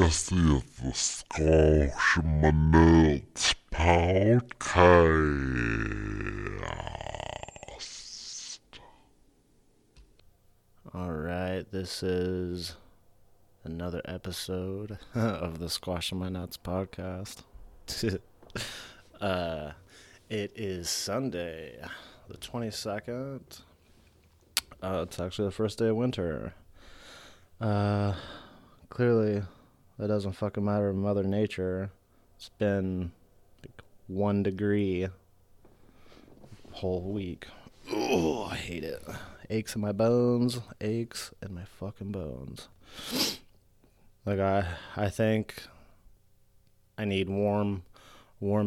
This is the SMN podcast. Alright, this is another episode of the Squash in My Nuts podcast. It is Sunday, the 22nd. It's actually the first day of winter. Clearly, that doesn't fucking matter to Mother Nature. It's been like 1 degree whole week. Oh, I hate it. Aches in my bones. Aches in my fucking bones. Like, I think I need warm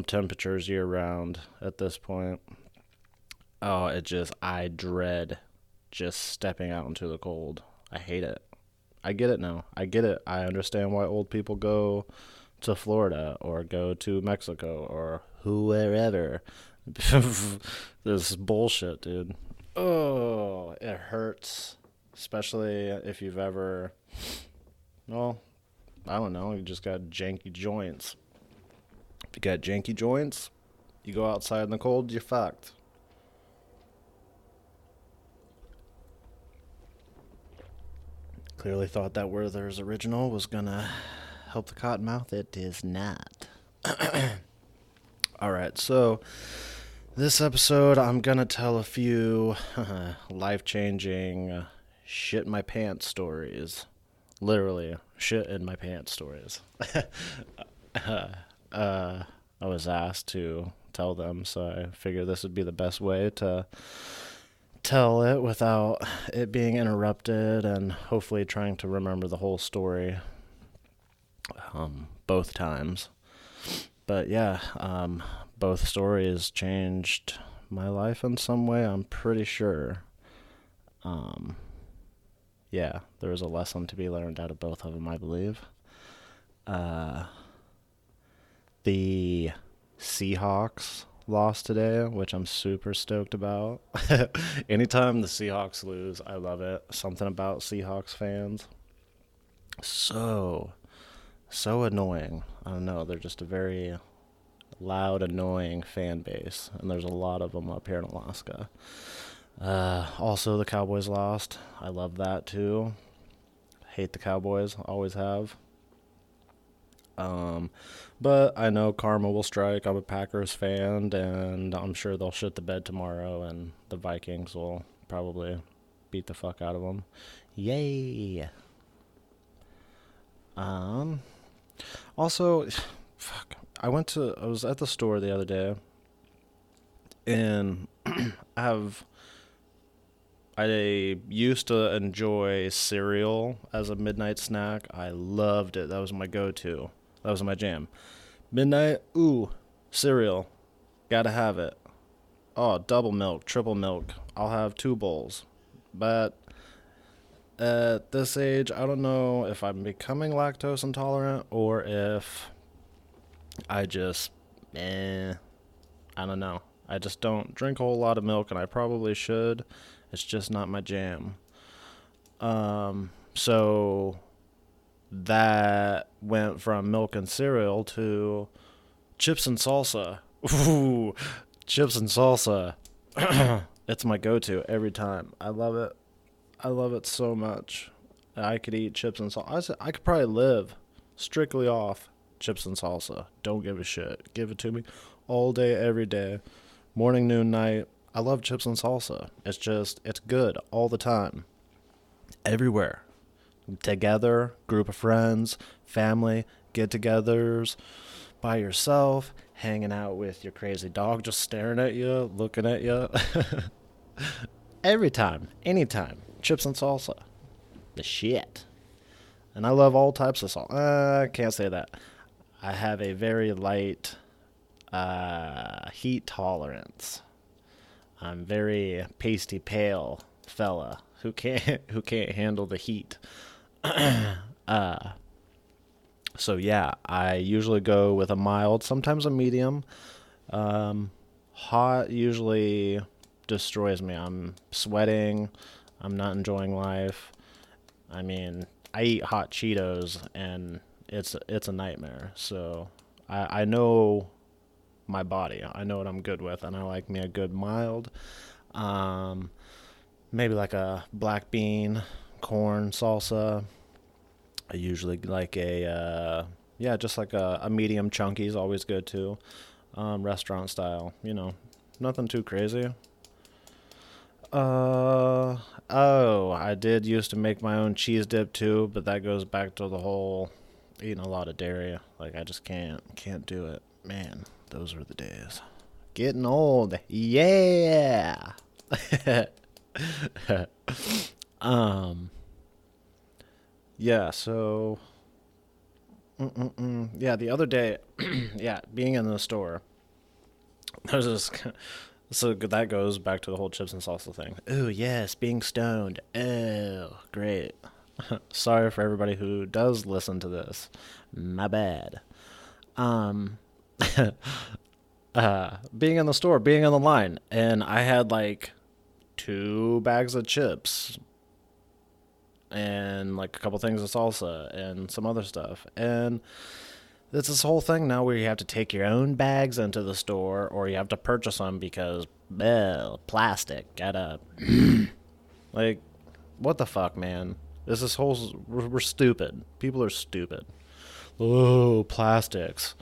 temperatures year round at this point. Oh, I dread just stepping out into the cold. I hate it. I get it now. I get it. I understand why old people go to Florida or go to Mexico or wherever. This is bullshit, dude. Oh, it hurts. Especially if you've ever, well, I don't know, you just got janky joints. If you got janky joints, you go outside in the cold, you're fucked. Clearly thought that Werther's original was gonna help the cottonmouth. It is not. Alright, so this episode I'm gonna tell a few life-changing shit in my pants stories. Literally, shit in my pants stories. I was asked to tell them, so I figured this would be the best way to tell it without it being interrupted and hopefully trying to remember the whole story both times. But yeah, both stories changed my life in some way, I'm pretty sure. Yeah, there was a lesson to be learned out of both of them, I believe. The Seahawks lost today, which I'm super stoked about. Anytime the Seahawks lose, I love it. Something about Seahawks fans. So annoying. I don't know, they're just a very loud, annoying fan base, and there's a lot of them up here in Alaska. Also, the Cowboys lost. I love that too. Hate the Cowboys, always have. But I know karma will strike. I'm a Packers fan, and I'm sure they'll shit the bed tomorrow, and the Vikings will probably beat the fuck out of them. Yay! Also, fuck. I was at the store the other day, and I used to enjoy cereal as a midnight snack. I loved it. That was my go-to. That was my jam. Midnight, cereal. Gotta have it. Oh, double milk, triple milk. I'll have 2 bowls. But at this age, I don't know if I'm becoming lactose intolerant or if I just, I don't know. I just don't drink a whole lot of milk, and I probably should. It's just not my jam. So that went from milk and cereal to chips and salsa. Ooh, chips and salsa. It's my go-to every time. I love it. I love it so much. I could eat chips and salsa. I could probably live strictly off chips and salsa. Don't give a shit. Give it to me all day, every day. Morning, noon, night. I love chips and salsa. It's good all the time. Everywhere. Together, group of friends, family, get-togethers, by yourself, hanging out with your crazy dog just staring at you, looking at you. Every time, anytime, chips and salsa. The shit. And I love all types of salt. I can't say that. I have a very light heat tolerance. I'm very pasty pale fella who can't handle the heat. So yeah, I usually go with a mild, sometimes a medium. Hot usually destroys me. I'm sweating. I'm not enjoying life. I mean, I eat hot Cheetos and it's a nightmare. So I know my body. I know what I'm good with, and I like me a good mild. Um, Maybe like a black bean, corn salsa. I usually like yeah, just like a medium chunky is always good too. Restaurant style, nothing too crazy. Uh, oh, I did used to make my own cheese dip too, but that goes back to the whole eating a lot of dairy. Like I just can't do it. Man, those were the days. Getting old. Yeah. um yeah, so yeah, the other day, yeah, being in the store, there's this. So that goes back to the whole chips and salsa thing. Ooh, yes, being stoned. Oh, great. Sorry for everybody who does listen to this. My bad. Um, Being in the store, being in the line, and I had like 2 bags of chips and like a couple things of salsa and some other stuff. And it's this whole thing now where you have to take your own bags into the store or you have to purchase them because, well, plastic. Gotta. Like, what the fuck, man? This whole. We're stupid. People are stupid. Oh, plastics.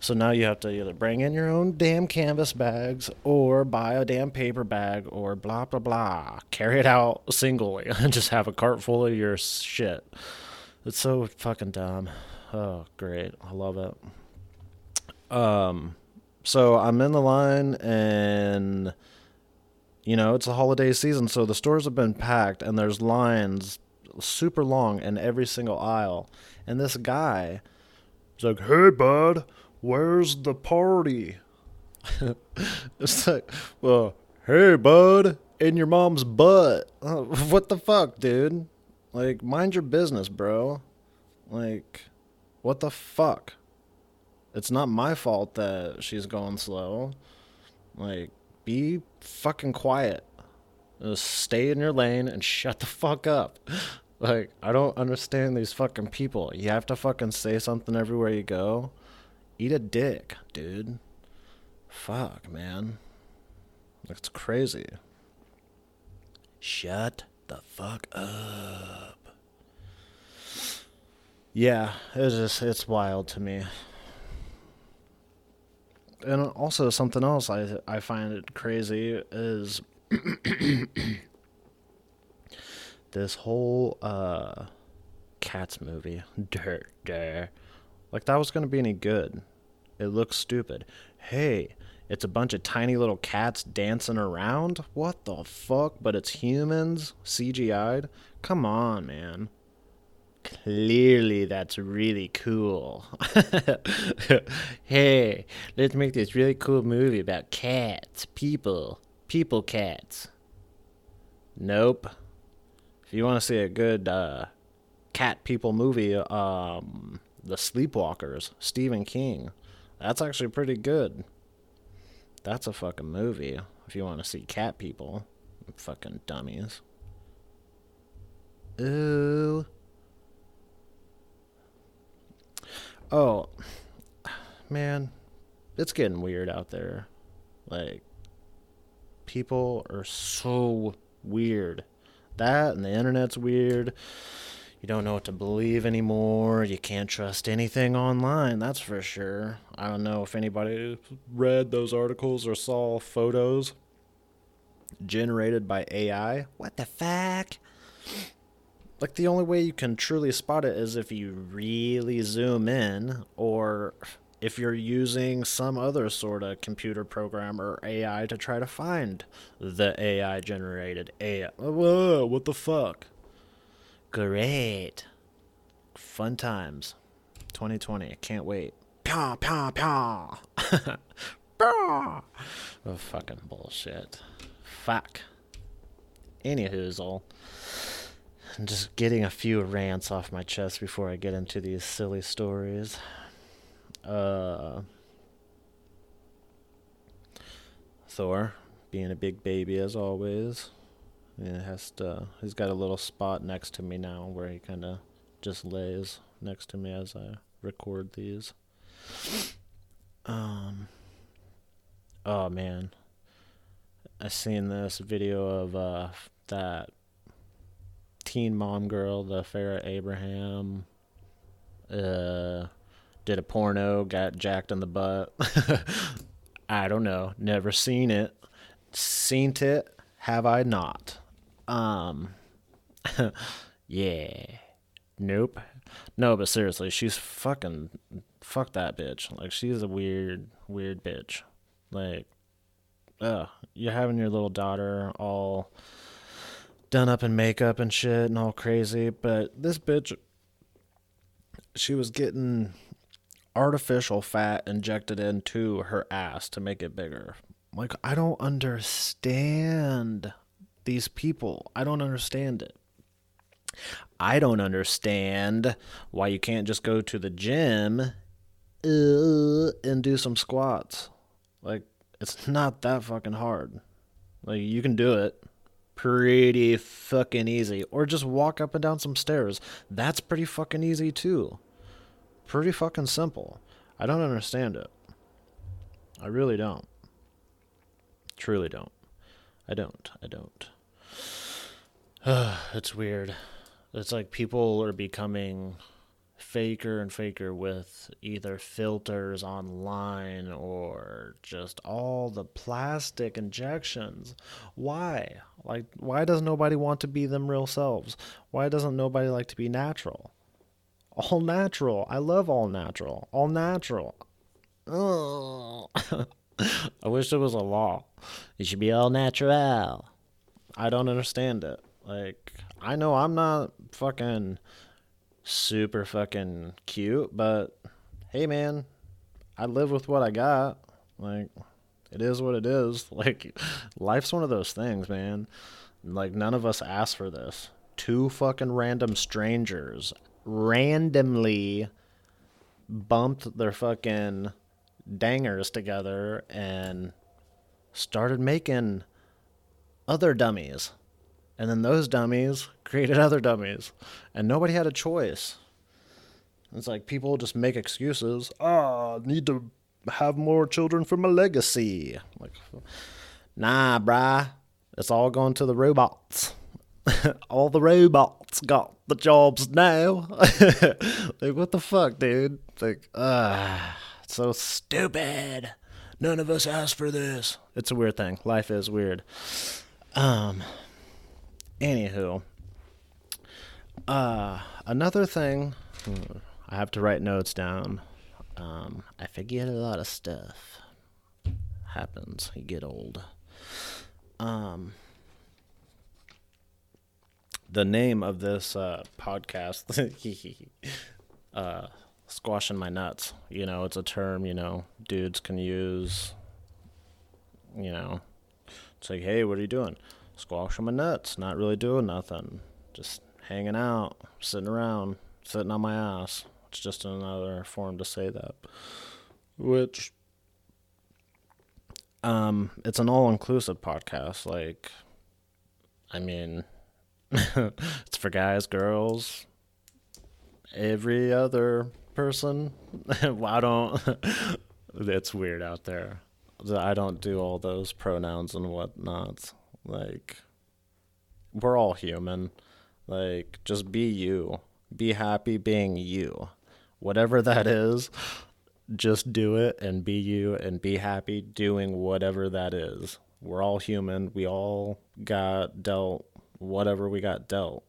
So now you have to either bring in your own damn canvas bags or buy a damn paper bag or blah, blah, blah. Carry it out singly and just have a cart full of your shit. It's so fucking dumb. Oh, great. I love it. So I'm in the line and it's a holiday season, so the stores have been packed and there's lines super long in every single aisle. And this guy is like, "Hey, bud, where's the party?" It's like, well, "Hey, bud, in your mom's butt." Oh, what the fuck, dude? Like, mind your business, bro. Like, what the fuck? It's not my fault that she's going slow. Like, be fucking quiet. Just stay in your lane and shut the fuck up. Like, I don't understand these fucking people. You have to fucking say something everywhere you go. Eat a dick, dude. Fuck, man. That's crazy. Shut the fuck up. Yeah, it's wild to me. And also something else I find it crazy is this whole Cats movie. Dirt. Like that was gonna be any good. It looks stupid. Hey, it's a bunch of tiny little cats dancing around? What the fuck? But it's humans? CGI'd? Come on, man. Clearly, that's really cool. Hey, let's make this really cool movie about cats, people cats. Nope. If you want to see a good cat people movie, The Sleepwalkers, Stephen King. That's actually pretty good. That's a fucking movie. If you want to see cat people, fucking dummies. Ooh. Oh, man, it's getting weird out there. Like, people are so weird. That and the internet's weird. You don't know what to believe anymore. You can't trust anything online, that's for sure. I don't know if anybody read those articles or saw photos generated by AI. What the fuck? Like, the only way you can truly spot it is if you really zoom in, or if you're using some other sort of computer program or AI to try to find the AI generated AI. Whoa, what the fuck? Great. Fun times. 2020. Can't wait. Pyaw, pyaw, pyaw. Oh, fucking bullshit. Fuck. Anywhoozle. I'm just getting a few rants off my chest before I get into these silly stories. Thor, being a big baby as always. Yeah, he's got a little spot next to me now where he kind of just lays next to me as I record these. Oh man, I seen this video of that teen mom girl, the Farrah Abraham, did a porno, got jacked in the butt. I don't know, never seen it. Seen it, have I not? Yeah. Nope. No, but seriously, she's fuck that bitch. Like, she's a weird bitch. Like, you're having your little daughter all done up in makeup and shit and all crazy, but this bitch, she was getting artificial fat injected into her ass to make it bigger. Like, I don't understand these people. I don't understand it. I don't understand why you can't just go to the gym and do some squats. Like, it's not that fucking hard. Like, you can do it pretty fucking easy. Or just walk up and down some stairs. That's pretty fucking easy too. Pretty fucking simple. I don't understand it. I really don't. Truly don't. I don't. It's weird. It's like people are becoming faker and faker with either filters online or just all the plastic injections. Why? Like, why does nobody want to be them real selves? Why doesn't nobody like to be natural? All natural. I love all natural. All natural. Oh. I wish there was a law. It should be all natural. I don't understand it. Like, I know I'm not fucking super fucking cute, but hey, man, I live with what I got. Like, it is what it is. Like, life's one of those things, man. Like, none of us asked for this. Two fucking random strangers randomly bumped their fucking dangers together and started making other dummies. And then those dummies created other dummies. And nobody had a choice. It's like people just make excuses. I need to have more children for my legacy. Like, nah, brah. It's all going to the robots. All the robots got the jobs now. Like, what the fuck, dude? It's like, it's so stupid. None of us asked for this. It's a weird thing. Life is weird. Anywho, another thing, I have to write notes down. I forget a lot of stuff. Happens. You get old. The name of this podcast, squashing my nuts. You know, it's a term, dudes can use. It's like, hey, what are you doing? Squashing my nuts, not really doing nothing. Just hanging out, sitting around, sitting on my ass. It's just another form to say that. Which, it's an all-inclusive podcast. Like, I mean, it's for guys, girls, every other person. It's weird out there. I don't do all those pronouns and whatnots. Like, we're all human. Like, just be you. Be happy being you. Whatever that is, just do it and be you and be happy doing whatever that is. We're all human. We all got dealt whatever we got dealt.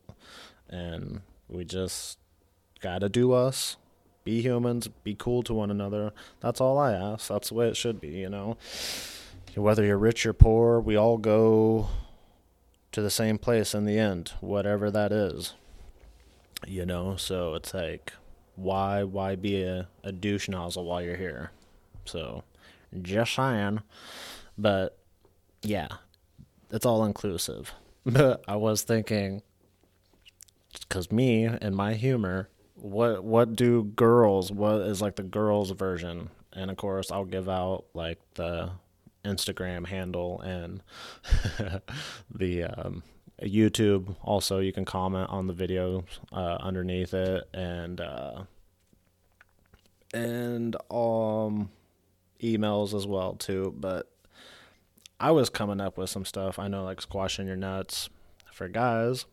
And we just gotta do us. Be humans. Be cool to one another. That's all I ask. That's the way it should be, Whether you're rich or poor, we all go to the same place in the end, whatever that is. So it's like, why be a douche nozzle while you're here? So, just saying. But, yeah, it's all inclusive. But I was thinking, because me and my humor, what do girls, what is like the girls version? And of course, I'll give out like the Instagram handle and the YouTube. Also, you can comment on the video underneath it, and and emails as well too. But I was coming up with some stuff. I know, like squashing your nuts for guys.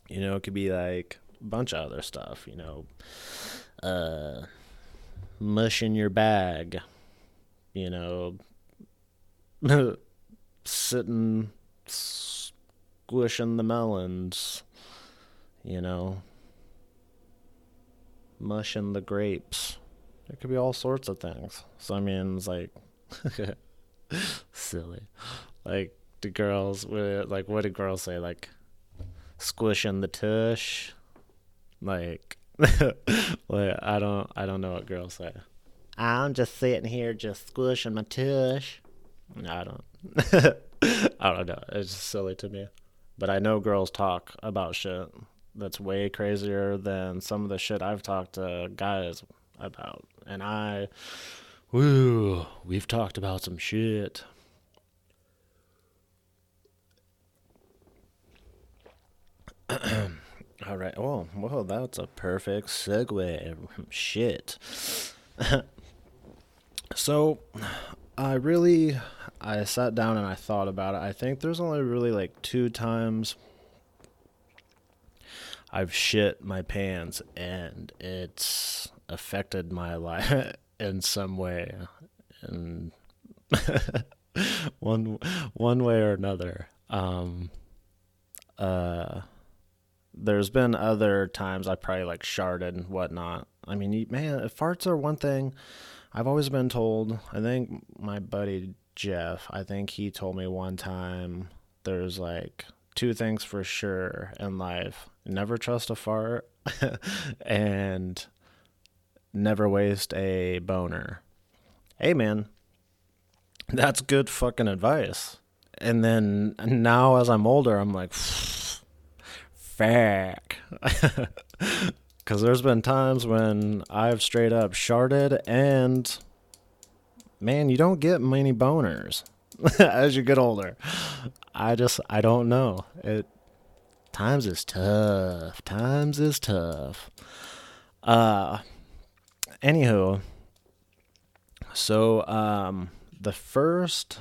It could be like a bunch of other stuff. Mushing your bag. You know, sitting, squishing the melons. You know, mushing the grapes. It could be all sorts of things. So I mean, it's like silly. Like the girls, like what do girls say? Like squishing the tush. Like, like I don't know what girls say. I'm just sitting here, just squishing my tush. I don't. I don't know. It's just silly to me. But I know girls talk about shit that's way crazier than some of the shit I've talked to guys about. And we've talked about some shit. All right. Oh, well, that's a perfect segue. Shit. So, I sat down and I thought about it. I think there's only really like 2 times I've shit my pants and it's affected my life in some way, and one one way or another. Uh, there's been other times I probably like sharted and whatnot. I mean, man, farts are one thing. I've always been told. I think my buddy Jeff. I think he told me one time. There's like 2 things for sure in life: never trust a fart, and never waste a boner. Hey, man, that's good fucking advice. And then now, as I'm older, I'm like, fuck. Because there's been times when I've straight up sharted, and man, you don't get many boners as you get older. I don't know. Times is tough. Times is tough. Uh, Anywho, so the first,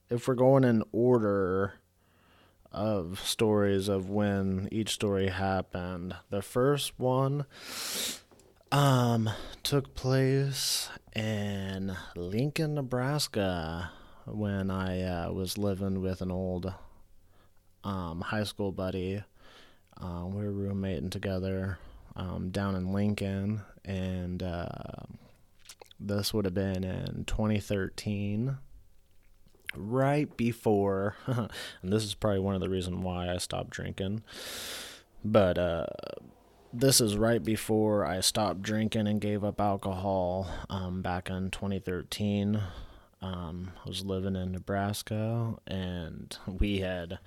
if we're going in order of stories of when each story happened, the first one took place in Lincoln, Nebraska, when I was living with an old high school buddy. We were roommating together down in Lincoln, and this would have been in 2013, right before, and this is probably one of the reasons why I stopped drinking, but this is right before I stopped drinking and gave up alcohol back in 2013. I was living in Nebraska, and we had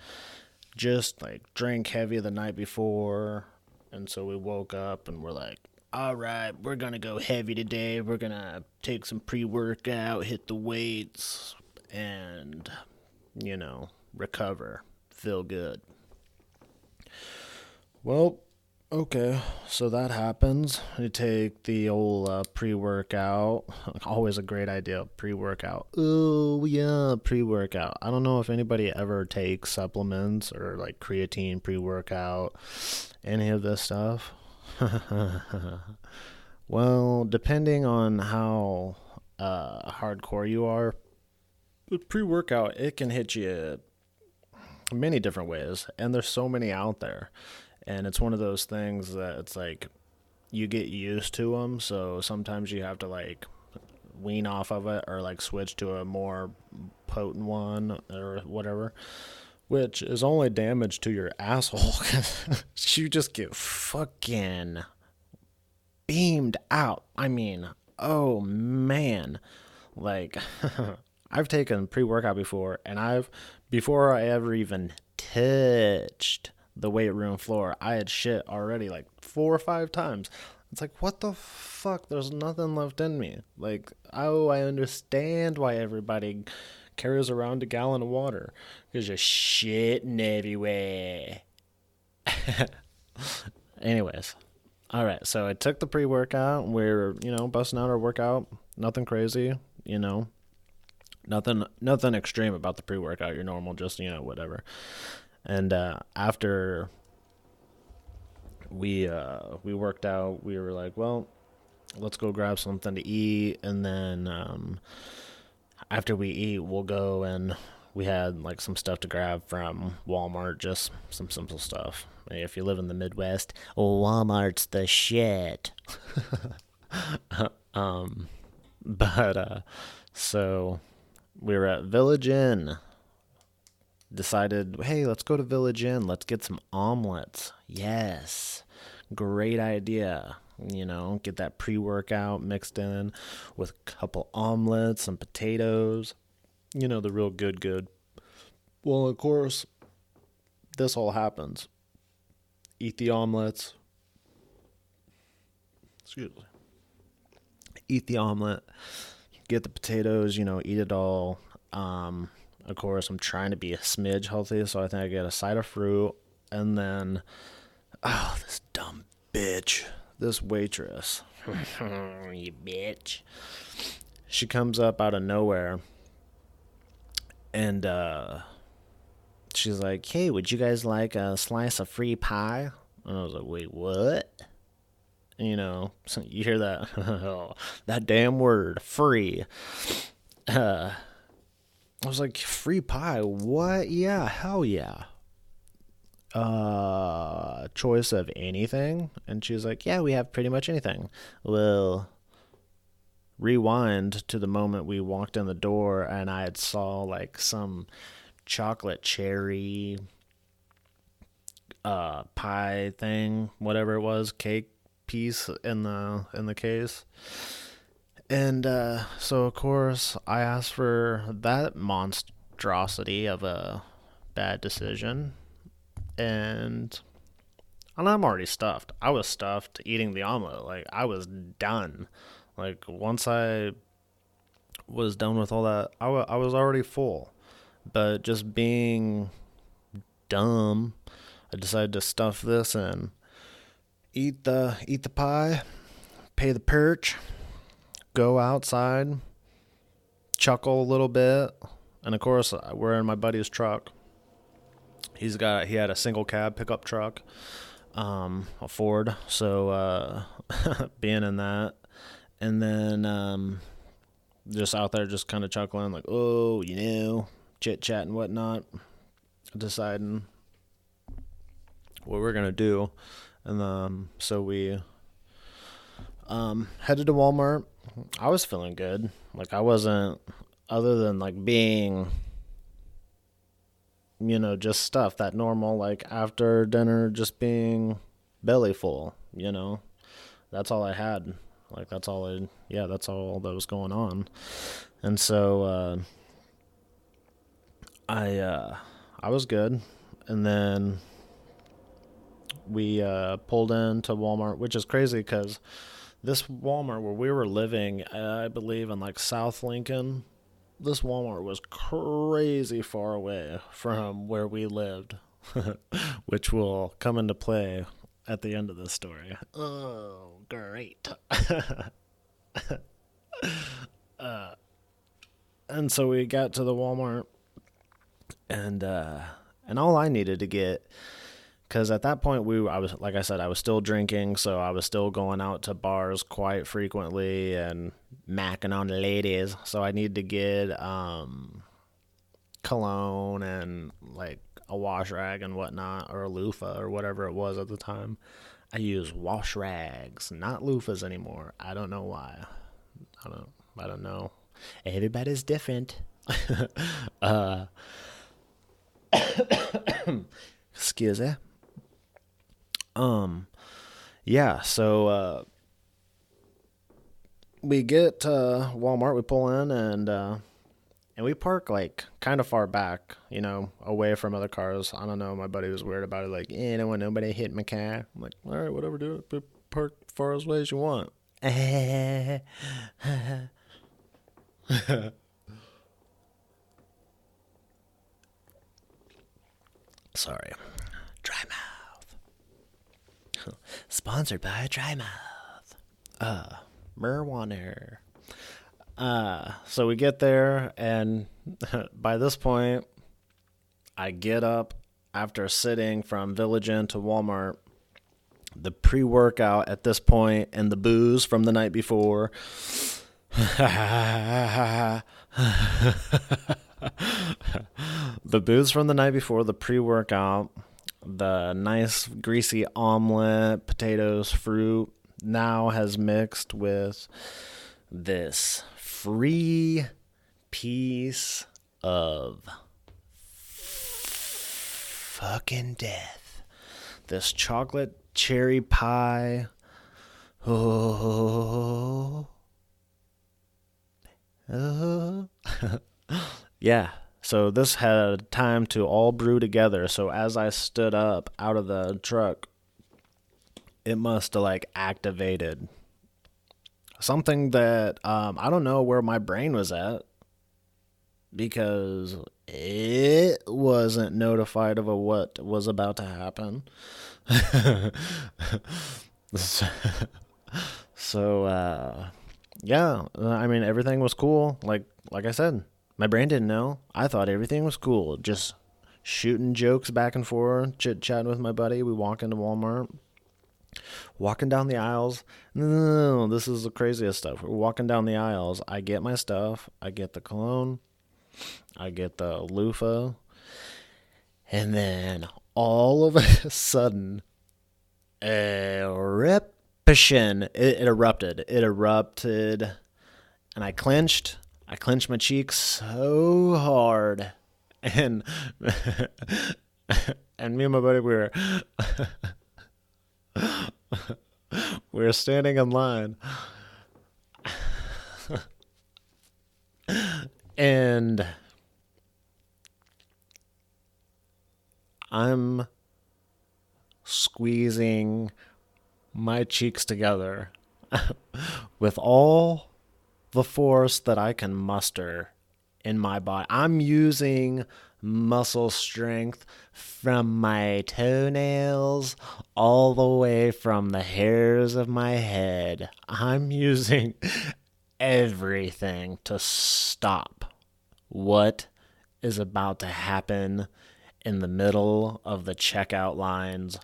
just like drank heavy the night before, and so we woke up and we're like, all right, we're gonna go heavy today. We're gonna take some pre-workout, hit the weights, and recover, feel good. Well, okay, so that happens. You take the old pre-workout. Always a great idea, pre-workout. Oh, yeah, pre-workout. I don't know if anybody ever takes supplements or like creatine pre-workout, any of this stuff. Well, depending on how hardcore you are, with pre-workout, it can hit you many different ways, and there's so many out there. And it's one of those things that it's like you get used to them, so sometimes you have to like wean off of it or like switch to a more potent one or whatever, which is only damage to your asshole. You just get fucking beamed out. I mean, oh man, like I've taken pre-workout before, and before I ever even touched the weight room floor, I had shit already like 4 or 5 times. It's like, what the fuck? There's nothing left in me. Like, oh, I understand why everybody carries around a gallon of water, because you're shitting everywhere. Anyways, All right, so I took the pre-workout. We're, busting out our workout. Nothing crazy, you know. Nothing extreme about the pre-workout. You're normal, just, whatever. And after we worked out, we were like, well, let's go grab something to eat, and then after we eat, we'll go and we had like some stuff to grab from Walmart, just some simple stuff. If you live in the Midwest, Walmart's the shit. um, but so we were at Village Inn. Decided, hey, let's go to Village Inn. Let's get some omelets. Yes, great idea. Get that pre-workout mixed in with a couple omelets, some potatoes. The real good. Well, of course, this all happens. Eat the omelets. Excuse me. Eat the omelet. Get the potatoes, eat it all. Of course, I'm trying to be a smidge healthy, so I think I get a side of fruit. And then, this dumb bitch. This waitress. You bitch. She comes up out of nowhere. And she's like, hey, would you guys like a slice of free pie? And I was like, wait, what? So you hear that, that damn word, free. I was like, free pie? What? Yeah, hell yeah. Choice of anything? And she's like, yeah, we have pretty much anything. Well, rewind to the moment we walked in the door and I had saw like some chocolate cherry pie thing, whatever it was, cake piece in the case. And so of course I asked for that monstrosity of a bad decision, and I'm already stuffed. I was stuffed eating the omelet. Like, I was done. Like, once I was done with all that, I was already full. But just being dumb, I decided to stuff this in. Eat the pie, pay the perch, go outside, chuckle a little bit, and of course we're in my buddy's truck. He had a single cab pickup truck, a Ford. So being in that, and then just out there, just kind of chuckling, like, oh, chit chat and whatnot, deciding what we're gonna do. And so we headed to Walmart. I was feeling good. Like, I wasn't, other than like being, just stuff that normal, like after dinner, just being belly full, that's all I had. Like, that's all that was going on. And so I was good. And then we pulled into Walmart, which is crazy because this Walmart where we were living, I believe in like South Lincoln, this Walmart was crazy far away from where we lived, which will come into play at the end of this story. Oh, great. And so we got to the Walmart, and all I needed to get, because at that point I was, like I said, I was still drinking, so I was still going out to bars quite frequently and macking on the ladies. So I needed to get cologne and like a wash rag and whatnot, or a loofah or whatever it was at the time. I use wash rags, not loofahs anymore. I don't know why. I don't know. Everybody's different. Excuse me. Yeah, so we get to Walmart, we pull in, and we park like kind of far back, away from other cars. I don't know, my buddy was weird about it, like, I don't want nobody hitting my car. I'm like, all right, whatever, dude. Park far as away as you want. Sorry. Dry mouth. Sponsored by Drymouth. Marijuana. So we get there, and by this point, I get up after sitting from Village Inn to Walmart. The pre-workout at this point and the booze from the night before. The booze from the night before, the pre-workout, the nice greasy omelet, potatoes, fruit, now has mixed with this free piece of fucking death. This chocolate cherry pie. Oh. Yeah. So this had time to all brew together. So as I stood up out of the truck, it must have like activated something that I don't know where my brain was at, because it wasn't notified of what was about to happen. So yeah, I mean, everything was cool. Like I said, my brain didn't know. I thought everything was cool. Just shooting jokes back and forth, chit-chatting with my buddy. We walk into Walmart, walking down the aisles. No, this is the craziest stuff. We're walking down the aisles. I get my stuff. I get the cologne. I get the loofah. And then all of a sudden, eruption. It erupted. It erupted. And I clenched my cheeks so hard. And and me and my buddy, we were standing in line. And I'm squeezing my cheeks together with all the force that I can muster in my body. I'm using muscle strength from my toenails all the way from the hairs of my head. I'm using everything to stop what is about to happen in the middle of the checkout lines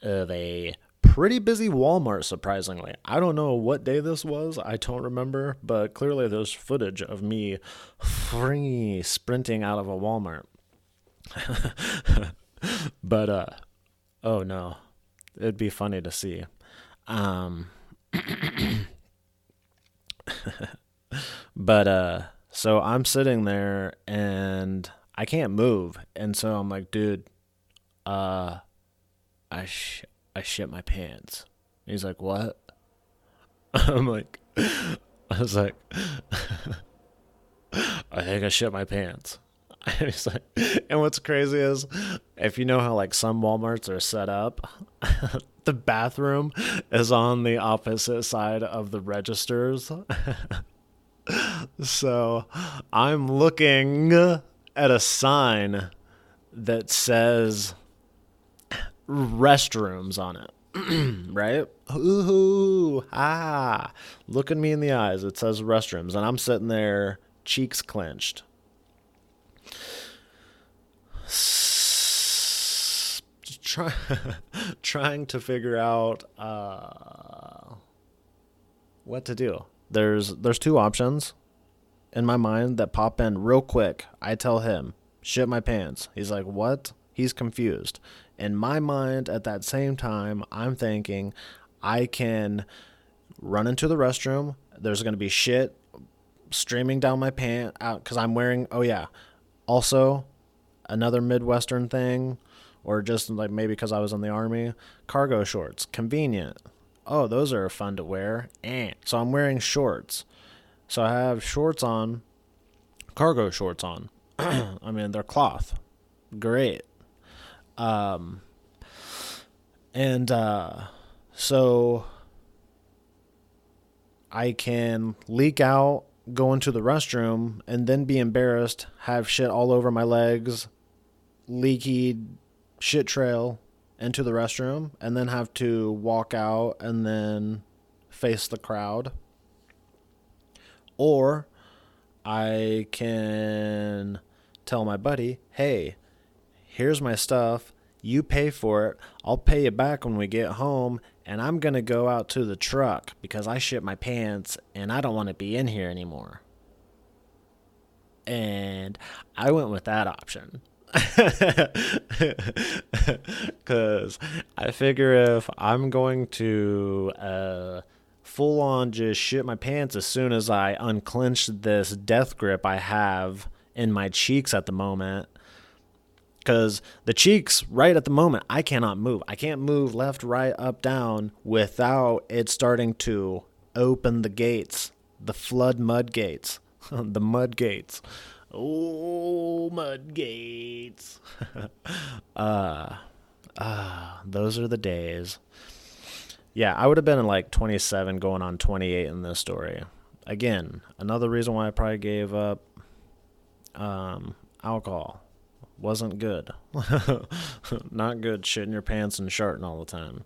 of a pretty busy Walmart, surprisingly. I don't know what day this was. I don't remember, but clearly there's footage of me free sprinting out of a Walmart. But, oh no, it'd be funny to see. But, so I'm sitting there and I can't move. And so I'm like, dude, I shit my pants. And he's like, what? I was like, I think I shit my pants. And he's like, and what's crazy is, if you know how like some Walmarts are set up, the bathroom is on the opposite side of the registers. So I'm looking at a sign that says restrooms on it. Right? Ooh, look at me in the eyes. It says restrooms, and I'm sitting there, cheeks clenched, trying to figure out what to do. There's two options in my mind that pop in real quick. I tell him, shit my pants. He's like, what? He's confused. In my mind, at that same time, I'm thinking I can run into the restroom. There's going to be shit streaming down my pant out because I'm wearing, oh yeah, also another Midwestern thing, or just like maybe because I was in the Army, cargo shorts, convenient. Oh, those are fun to wear. So I'm wearing shorts. So I have shorts on, cargo shorts on. I mean, they're cloth. Great. So I can leak out, go into the restroom, and then be embarrassed, have shit all over my legs, leaky shit trail, into the restroom and then have to walk out and then face the crowd. Or I can tell my buddy, hey, here's my stuff. You pay for it. I'll pay you back when we get home. And I'm going to go out to the truck because I shit my pants and I don't want to be in here anymore. And I went with that option. Because I figure if I'm going to full on just shit my pants as soon as I unclench this death grip I have in my cheeks at the moment, because the cheeks right at the moment, I cannot move. I can't move left, right, up, down without it starting to open the gates, the flood mud gates, the mud gates. Oh, mud gates. Those are the days. Yeah, I would have been in like 27 going on 28 in this story. Again, another reason why I probably gave up alcohol. Wasn't good. Not good shitting your pants and sharting all the time.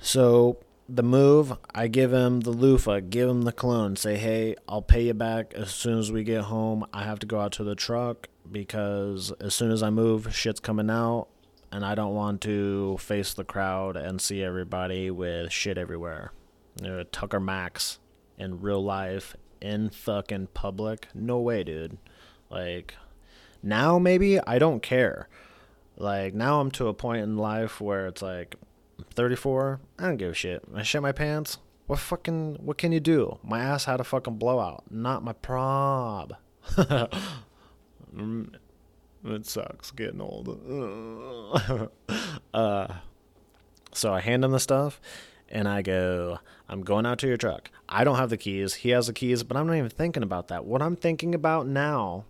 So the move, I give him the loofah, give him the cologne, say, hey, I'll pay you back as soon as we get home. I have to go out to the truck because as soon as I move, shit's coming out, and I don't want to face the crowd and see everybody with shit everywhere. Tucker Max in real life, in fucking public. No way, dude. Like, now maybe I don't care. Like, now I'm to a point in life where it's like, I'm 34, I don't give a shit. I shit my pants. What can you do? My ass had a fucking blowout. Not my prob. It sucks getting old. So I hand him the stuff, and I go, I'm going out to your truck. I don't have the keys. He has the keys, but I'm not even thinking about that. What I'm thinking about now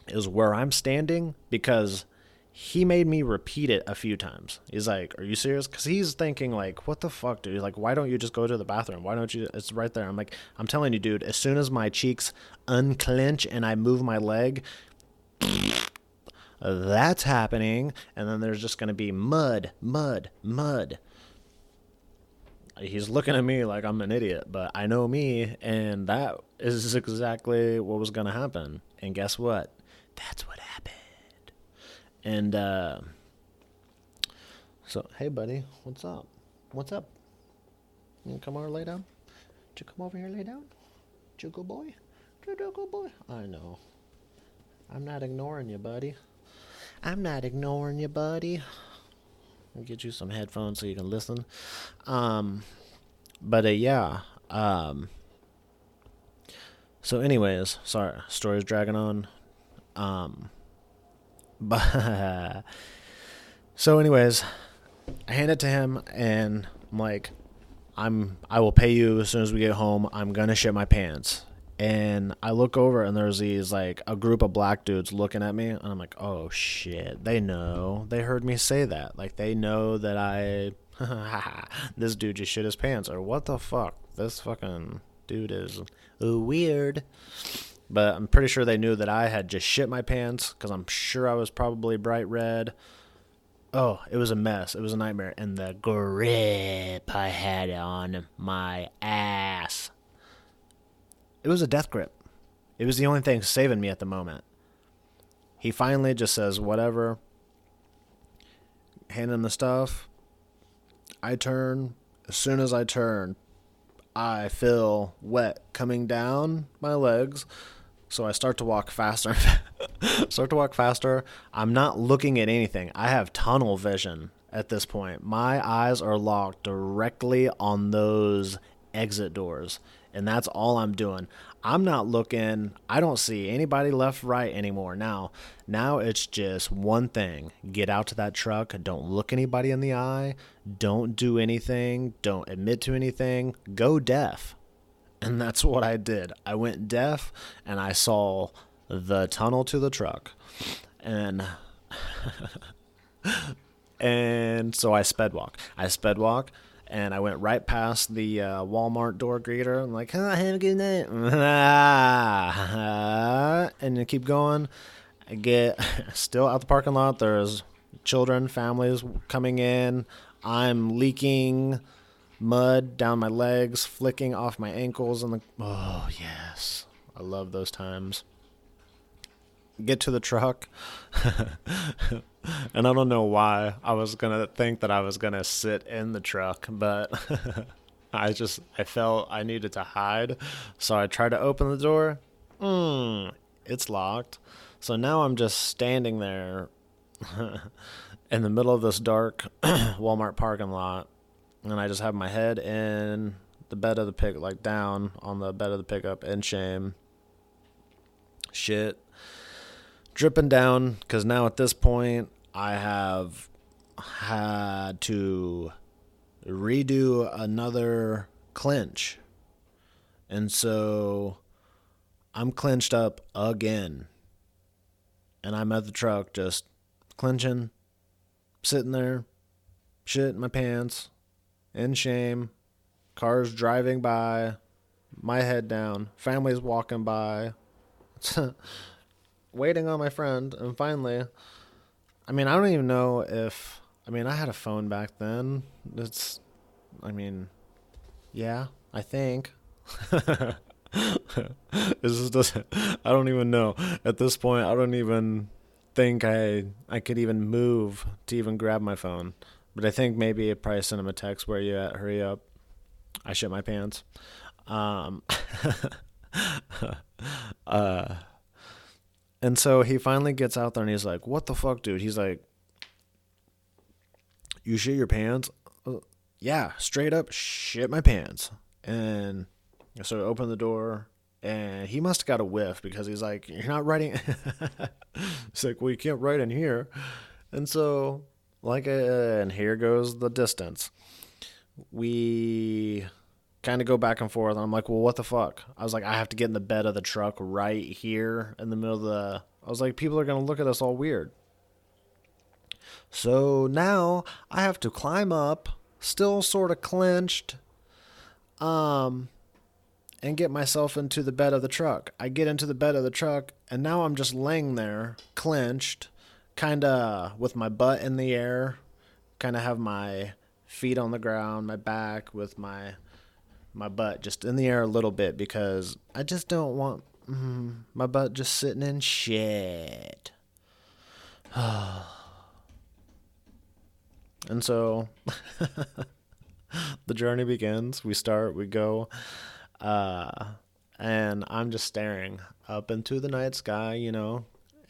is where I'm standing, because he made me repeat it a few times. He's like, are you serious? Because he's thinking like, what the fuck, dude? Like, why don't you just go to the bathroom? Why don't you? It's right there. I'm like, I'm telling you, dude, as soon as my cheeks unclench and I move my leg, that's happening. And then there's just going to be mud. He's looking at me like I'm an idiot, but I know me, and that is exactly what was going to happen. And guess what? That's what happened. And so, hey, buddy, what's up? What's up? You come over, lay down? Did you come over here, lay down? Did you go, boy? Did you go, boy? I know. I'm not ignoring you, buddy. I'm not ignoring you, buddy. I'll get you some headphones so you can listen. Yeah. So anyways, sorry, story's dragging on. So anyways, I hand it to him, and I'm like, I will pay you as soon as we get home. I'm gonna shit my pants. And I look over, and there's these, like, a group of black dudes looking at me, and I'm like, oh, shit. They know. They heard me say that. Like, they know that this dude just shit his pants, or what the fuck? This fucking dude is weird. But I'm pretty sure they knew that I had just shit my pants, because I'm sure I was probably bright red. Oh, it was a mess. It was a nightmare. And the grip I had on my ass. It was a death grip. It was the only thing saving me at the moment. He finally just says, whatever. Hand him the stuff. I turn. As soon as I turn, I feel wet coming down my legs. So I start to walk faster. I'm not looking at anything. I have tunnel vision at this point. My eyes are locked directly on those exit doors. And that's all I'm doing. I'm not looking. I don't see anybody left, right anymore. Now it's just one thing. Get out to that truck. Don't look anybody in the eye. Don't do anything. Don't admit to anything. Go deaf. And that's what I did. I went deaf, and I saw the tunnel to the truck. And so I sped walk. And I went right past the Walmart door greeter. I'm like, have a good night. And you keep going. I get still out the parking lot. There's children, families coming in. I'm leaking mud down my legs, flicking off my ankles, and oh yes, I love those times. Get to the truck, and I don't know why I was gonna think that I was gonna sit in the truck, but I felt I needed to hide, so I tried to open the door. It's locked. So now I'm just standing there in the middle of this dark Walmart parking lot, and I just have my head in the bed of the pick, like down on the bed of the pickup, in shame. Shit dripping down, because now at this point I have had to redo another clinch, and so I'm clenched up again, and I'm at the truck just clenching, sitting there, shit in my pants, in shame, cars driving by, my head down, families walking by, waiting on my friend, and finally, I don't even know if, I had a phone back then. Yeah, I think. I don't even know. At this point, I don't even think I could even move to even grab my phone. But I think maybe it probably sent him a text, "Where you at? Hurry up. I shit my pants." And so he finally gets out there and he's like, "What the fuck, dude?" He's like, "You shit your pants?" Yeah, straight up shit my pants. And so I open the door, and he must have got a whiff, because he's like, "You're not writing." He's like, "Well, you can't write in here." And so, and here goes the distance. We kind of go back and forth. And I'm like, "Well, what the fuck?" I was like, "I have to get in the bed of the truck right here in the middle of I was like, "People are going to look at us all weird." So now I have to climb up, still sort of clenched, and get myself into the bed of the truck. I get into the bed of the truck, and now I'm just laying there, clenched, kind of with my butt in the air, kind of have my feet on the ground, my back with my butt just in the air a little bit, because I just don't want my butt just sitting in shit. And so the journey begins. We go, and I'm just staring up into the night sky,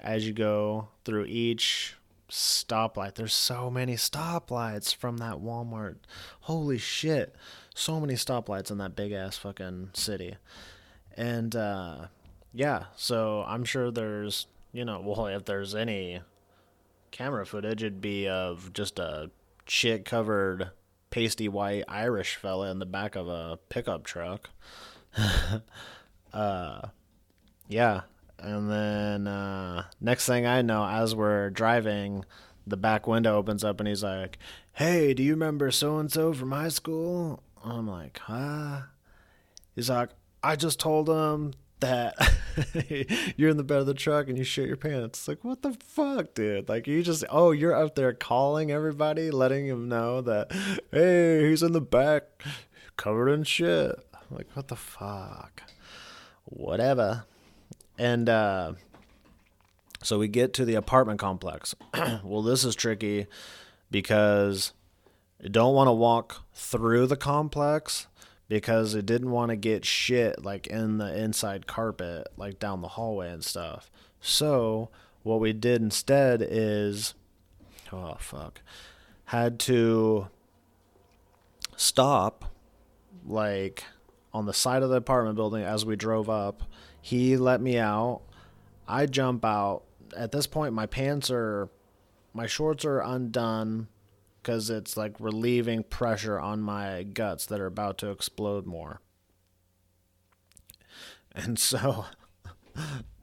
as you go through each stoplight. There's so many stoplights from that Walmart. Holy shit. So many stoplights in that big ass fucking city. And, yeah, so I'm sure there's, if there's any camera footage, it'd be of just a shit covered pasty white Irish fella in the back of a pickup truck. Yeah. And then next thing I know, as we're driving, the back window opens up and he's like, "Hey, do you remember so-and-so from high school?" I'm like, "Huh?" He's like, "I just told him that you're in the bed of the truck and you shit your pants." It's like, what the fuck, dude? Like, you're out there calling everybody, letting him know that, hey, he's in the back covered in shit. Like, what the fuck? Whatever. And so we get to the apartment complex. Well, this is tricky because you don't want to walk through the complex, because it didn't want to get shit like in the inside carpet, like down the hallway and stuff. So what we did instead is, had to stop like on the side of the apartment building as we drove up. He let me out. I jump out. At this point, my shorts are undone, because it's like relieving pressure on my guts that are about to explode more. And so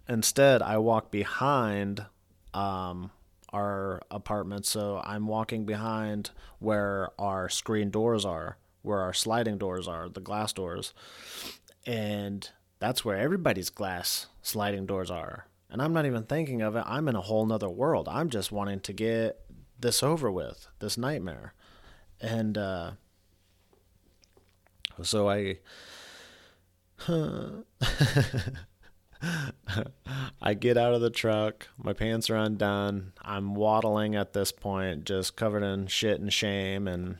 instead, I walk behind our apartment. So I'm walking behind where our screen doors are, where our sliding doors are, the glass doors. And that's where everybody's glass sliding doors are. And I'm not even thinking of it. I'm in a whole nother world. I'm just wanting to get this over with, this nightmare. And so I get out of the truck. My pants are undone. I'm waddling at this point, just covered in shit and shame and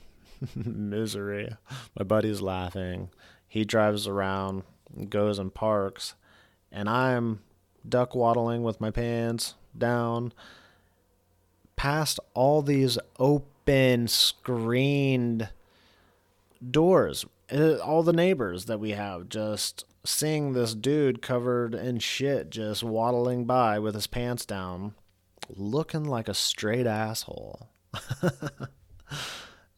misery. My buddy's laughing. He drives around, goes and parks, and I'm duck waddling with my pants down past all these open, screened doors. All the neighbors that we have, just seeing this dude covered in shit just waddling by with his pants down, looking like a straight asshole.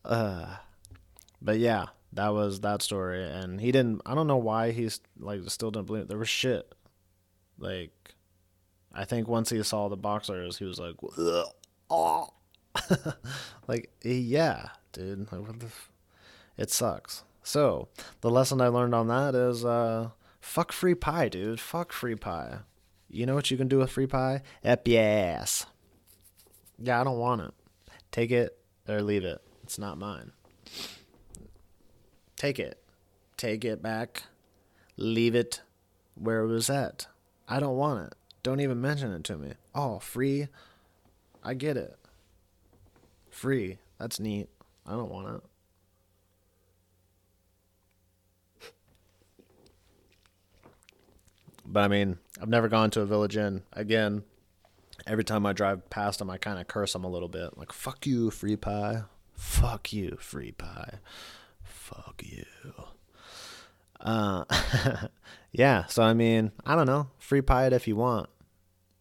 But yeah, that was that story. And he didn't, I don't know why he's like still didn't believe it. There was shit. Like, I think once he saw the boxers, he was like, oh. Like, yeah, dude. Like, it sucks. So, the lesson I learned on that is, fuck free pie, dude. Fuck free pie. You know what you can do with free pie? Up your ass. Yeah, I don't want it. Take it or leave it. It's not mine. Take it. Take it back. Leave it where it was at. I don't want it. Don't even mention it to me. Oh, free? I get it. Free. That's neat. I don't want it. But I mean, I've never gone to a Village Inn. Again, every time I drive past them, I kind of curse them a little bit. Like, fuck you, free pie. Fuck you, free pie. Fuck you. Yeah, so I mean, I don't know. Free pie it if you want.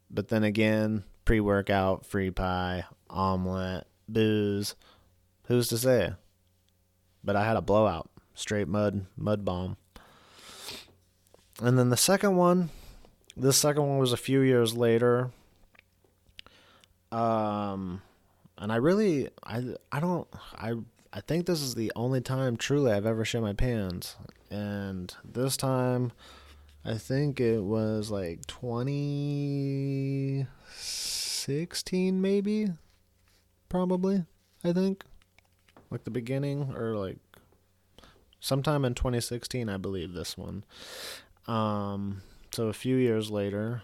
But then again, pre-workout, free pie, omelet, booze. Who's to say? But I had a blowout. Straight mud bomb. And then this second one was a few years later. And I think this is the only time truly I've ever shit my pants. And this time, I think it was like 2016 maybe, probably, I think. Like the beginning or like sometime in 2016, I believe this one. So a few years later,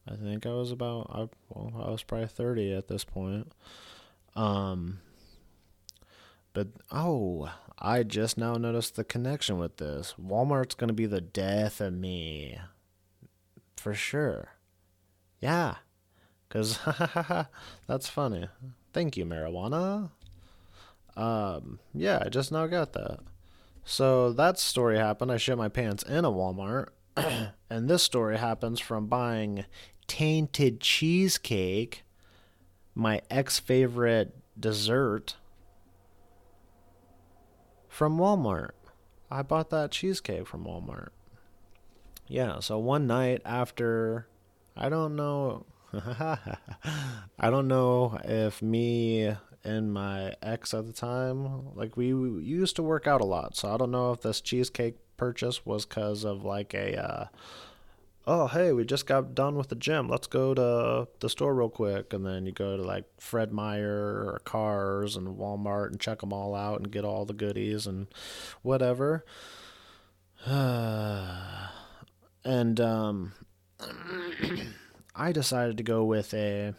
I think I was probably 30 at this point. But I just now noticed the connection with this. Walmart's gonna be the death of me. For sure. Yeah. 'Cause that's funny. Thank you, marijuana. Yeah, I just now got that. So that story happened. I shit my pants in a Walmart. And this story happens from buying tainted cheesecake, my ex-favorite dessert, from Walmart. I bought that cheesecake from Walmart. Yeah, so one night after, I don't know if me and my ex at the time, like we used to work out a lot, so I don't know if this cheesecake purchase was because of like oh hey, we just got done with the gym, let's go to the store real quick, and then you go to like Fred Meyer or Cars and Walmart and check them all out and get all the goodies and whatever. And I decided to go with a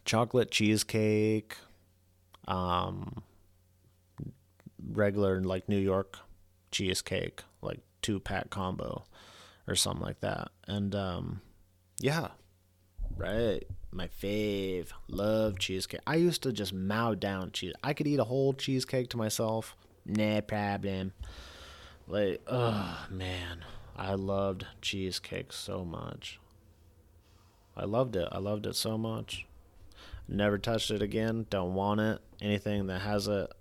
chocolate cheesecake, regular like New York cheesecake, like 2-pack combo or something like that. And yeah, right, my fave. Love cheesecake. I used to just mow down cheese. I could eat a whole cheesecake to myself, no problem. Like, oh man, I loved cheesecake so much. I loved it so much. Never touched it again. Don't want it. Anything that has it.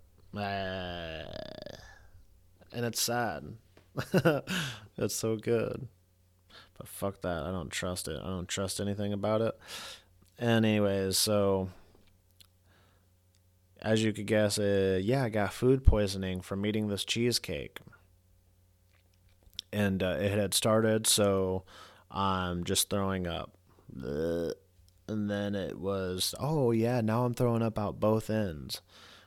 And it's sad. It's so good. But fuck that. I don't trust it. I don't trust anything about it. Anyways, so as you could guess, yeah, I got food poisoning from eating this cheesecake. And it had started, so I'm just throwing up. Bleh. And then it was, oh yeah, now I'm throwing up out both ends,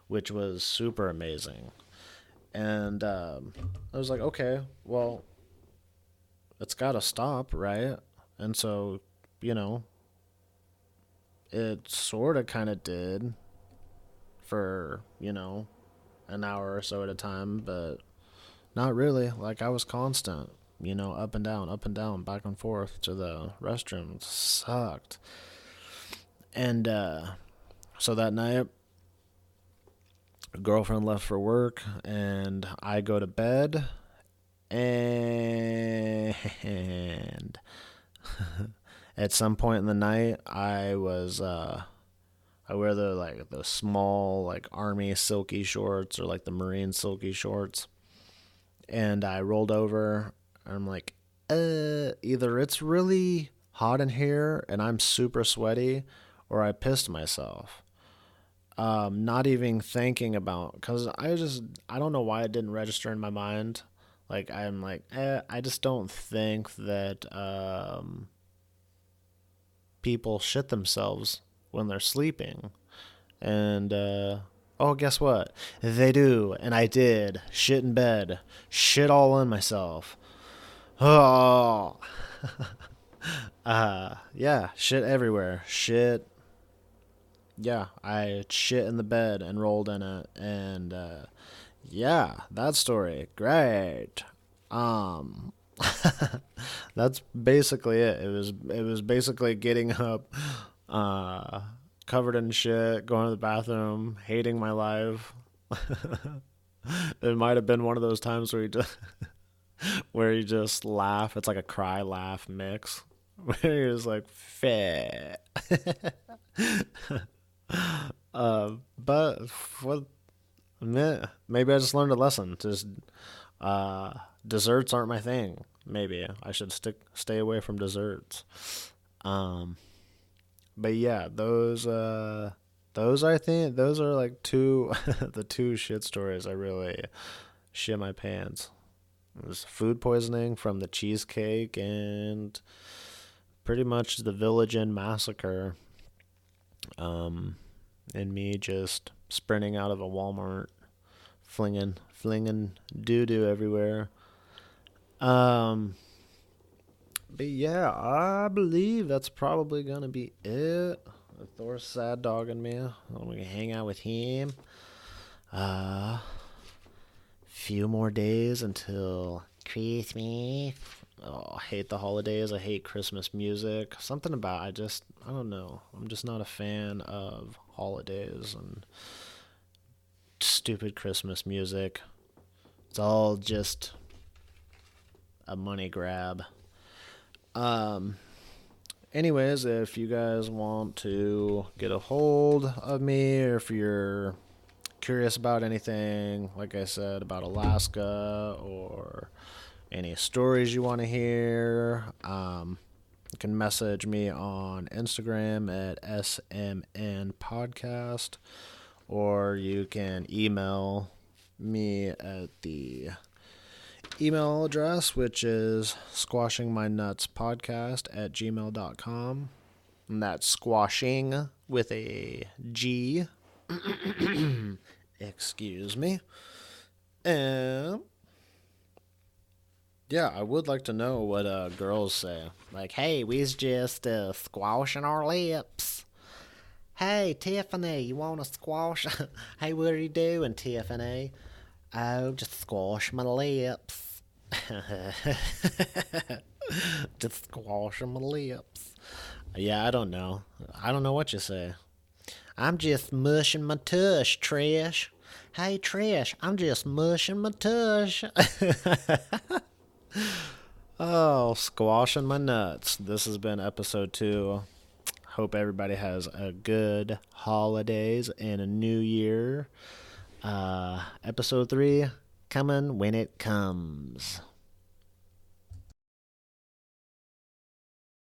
which was super amazing. And I was like, okay, well, it's got to stop, right? And so, you know, it sort of kind of did for, an hour or so at a time, but not really. Like, I was constant, up and down, back and forth to the restroom. It sucked. And so that night, girlfriend left for work, and I go to bed, and at some point in the night, I wear the small like army silky shorts or like the marine silky shorts, and I rolled over, and I'm like, either it's really hot in here and I'm super sweaty, or I pissed myself. Not even thinking about, because I don't know why it didn't register in my mind. Like, I'm like, I just don't think that people shit themselves when they're sleeping. And, oh, guess what? They do. And I did. Shit in bed. Shit all in myself. Oh. Yeah, shit everywhere. Shit. Yeah, I shit in the bed and rolled in it. And, yeah, that story. Great. Um, that's basically it. It was basically getting up, covered in shit, going to the bathroom, hating my life. It might have been one of those times where you just laugh. It's like a cry laugh mix. Where you're just like, feh. But what? Maybe I just learned a lesson. Just desserts aren't my thing. Maybe I should stay away from desserts. Um, but yeah, those I think those are like two the two shit stories I really shit my pants. It was food poisoning from the cheesecake and pretty much the Village Inn massacre. Um, and me just sprinting out of a Walmart, flinging doo doo everywhere. Um, but yeah, I believe that's probably gonna be it. Thor's sad dogging me. We can hang out with him. Few more days until Christmas. Oh, I hate the holidays. I hate Christmas music. Something about I don't know. I'm just not a fan of holidays and stupid Christmas music. It's all just a money grab. Um Anyways, if you guys want to get a hold of me, or if you're curious about anything, like I said, about Alaska, or any stories you want to hear, you can message me on Instagram at SMN Podcast, or you can email me at the email address, which is squashingmynutspodcast@gmail.com. And that's squashing with a G. Excuse me. And yeah, I would like to know what girls say. Like, hey, we's just squashing our lips. Hey, Tiffany, you want to squash? Hey, what are you doing, Tiffany? Oh, just squash my lips. Just squashing my lips. Yeah, I don't know. I don't know what you say. I'm just mushing my tush, Trish. Hey, Trish, I'm just mushing my tush. Oh, squashing my nuts. This has been episode 2. Hope everybody has a good holidays and a new year. Episode 3 coming when it comes.